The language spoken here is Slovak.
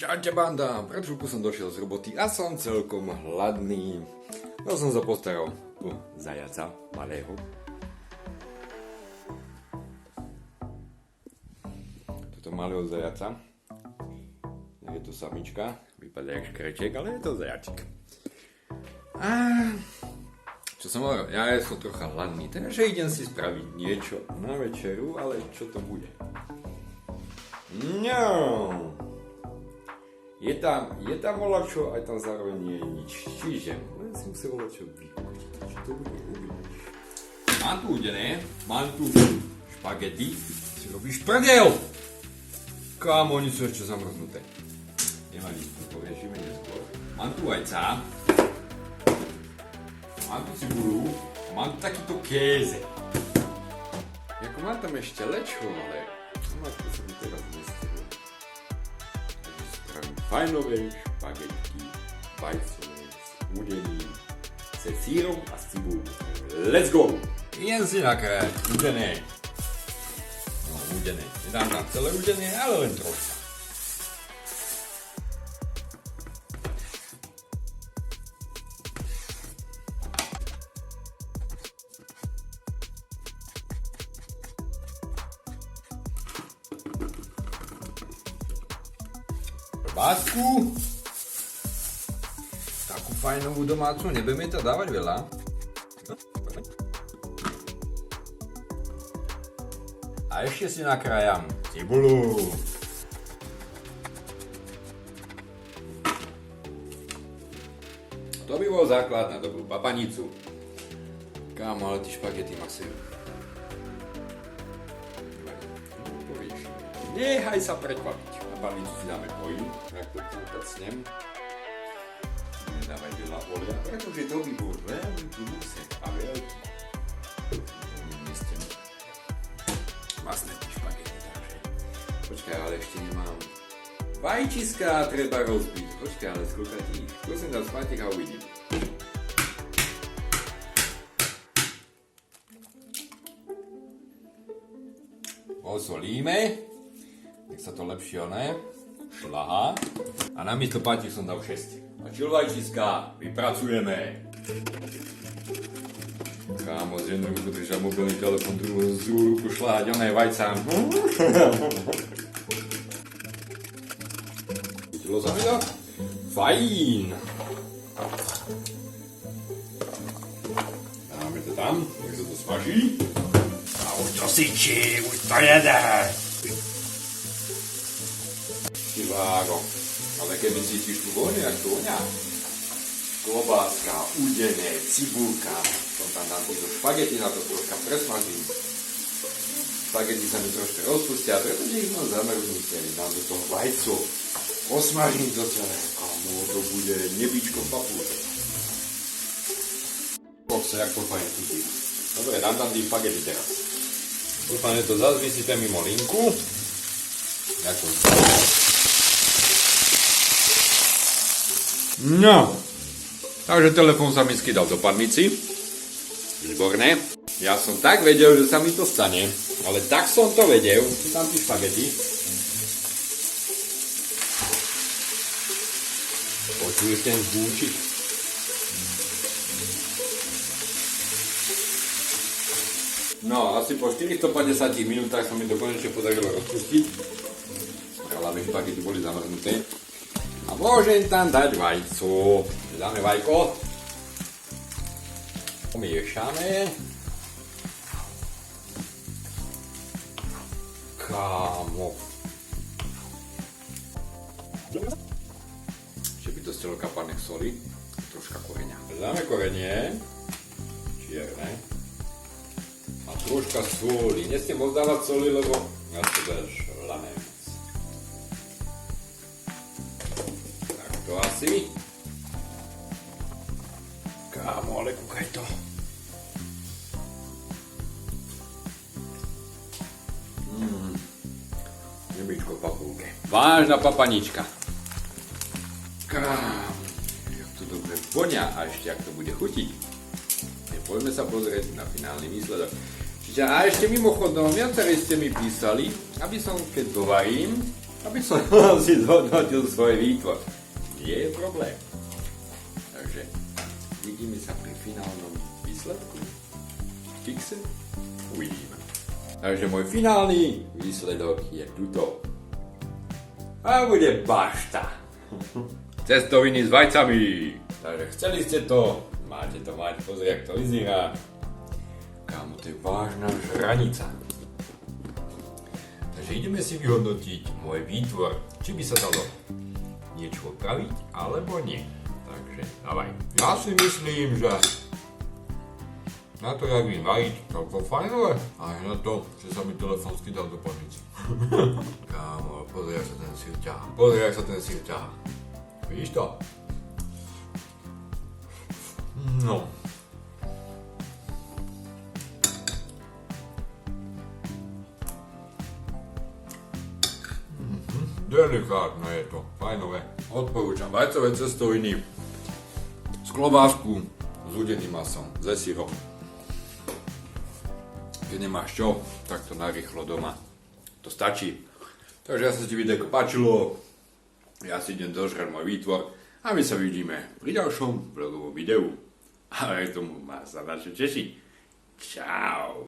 Čaute banda, pred chvíľku som došiel z roboty a som celkom hladný. No som sa postaral o zajaca malého. Toto malého zajaca. Je to samička, vypadá jak škreček, ale je to zajačik. A čo som hovoril, ja som trocha hladný, takže idem si spraviť niečo na večeru, ale čo to bude? No. Je tam volačo, aj tam zároveň nie je nič. Čiže len si musel volačo vykútiť. Čo to bude uvidieť? Mám tu udené, mám tu špagety. Si robíš prdel! Kámo, oni sú ešte zamrznuté. Nevadí, to poriešime neskôr. Mám tu vajca. Mám tu cibulu. Mám tu takýto kéze. Jako mám tam ešte lečo, ale to sa mi teraz nestihlo. Fajnové špagetky, vajcové, s udeným, se sírom a s cibulou. Let's go! Idem si nakrájať udené. No, udené. Nedám tam celé udené, ale len troška. Básku. Takú fajnovú domácu, nebudeme to dávať veľa. A ešte si nakrájam cibulu. To by bol základ na dobrú papanicu. Kámo, ale tí špagety masujú. Nechaj sa prekvapiť. Na palicu si dáme olej, tak to tacnem. Nedávaj veľa oleja, pretože to by bol veľmi prúsek a veľký. Masné tí špagety, takže. Počkaj, ale ešte nemám. Vajčiská treba rozbiť. Počkaj, ale skúkať ich. Skúsim dať spatek a uvidím. Osolíme. Nech sa to lepšie šľahá. A namiesto pátik som dal 6. A čilvajčiská, vypracujeme. Kámo, z jednu ruku držal mobilný telefon, druhú ruku šľahať oné vajca. Chytilo sa mi to? Fajn. Dáme to tam, nech sa to smaží. A už to syčí, už to jede. Vágo. Ale keby cítiš tu vôňu, jak to voňa. Klobáska, udené, cibulka. Tam dám tieto špagety na to troška presmažím. Špagety sa mi troška rozpustia, pretože ich mám zamrznuté. Dám do toho vajco. Osmažím to celé. Kámo, to bude nebičko v papúke. Boxe, jak to fajn tutí. Dobre, dám tam tí špagety teraz. Dúfam, že to zase vysypem mimo linku. Jako no, takže telefón sa mi skydal do padnici. Výborné. Ja som tak vedel, že sa mi to stane. Ale tak som to vedel. Sú tam tí špagety. Počuješ ten zvúčik? No, asi po 450 minútach sa mi to konečne podarilo rozpustiť. Hlavne špagety boli zamrznuté. A môžem tam dať vajco. Dáme vajko. Pomiešame. Kámo. Ešte by to stelo kapanek soli. Troška koreňa. Dáme korenie. Čierne. A troška soli. Nesmie moc dávať soli, lebo ja to dáš lané. To asi. Kámo, ale kúkaj to. Nebičko v papulke. Vážna papanička. Kámo, jak to dobre vonia a ešte jak to bude chutiť. Poďme sa pozrieť na finálny výsledok. Čiže a ešte mimochodom, viacerí ste mi písali, aby som keď dovarím, aby som si zhodnotil svoj výtvor. Nie je problém. Takže vidíme sa pri finálnom výsledku. Fixe? Uvidíme. Takže môj finálny výsledok je tuto. A bude bašta. Cestoviny s vajcami. Takže chceli ste to, máte to mať, pozri, jak to vyzerá. Kámo, to je vážna žranica. Takže ideme si vyhodnotiť môj výtvor, či by sa dalo niečo opraviť, alebo nie. Takže, dávaj. Ja si myslím, že na to, jak vím variť, to bolo fajnové. Aj na to, že sa mi telefón skydal do pamäti. Kámo, pozri, jak sa ten sír ťahá. Pozri, jak sa ten sír ťahá. Vidíš to? No. Delikátne je to, fajnové. Odporúčam vajcové cestoviny z klobásku s udeným masom, ze syrom. Keď nemáš čo, tak to narýchlo doma. To stačí. Takže ja sa ti videjko páčilo, ja si idem dožrať môj výtvor a my sa vidíme pri ďalšom vlogovom videu. A aj tomu má sa na čo tešiť. Čau.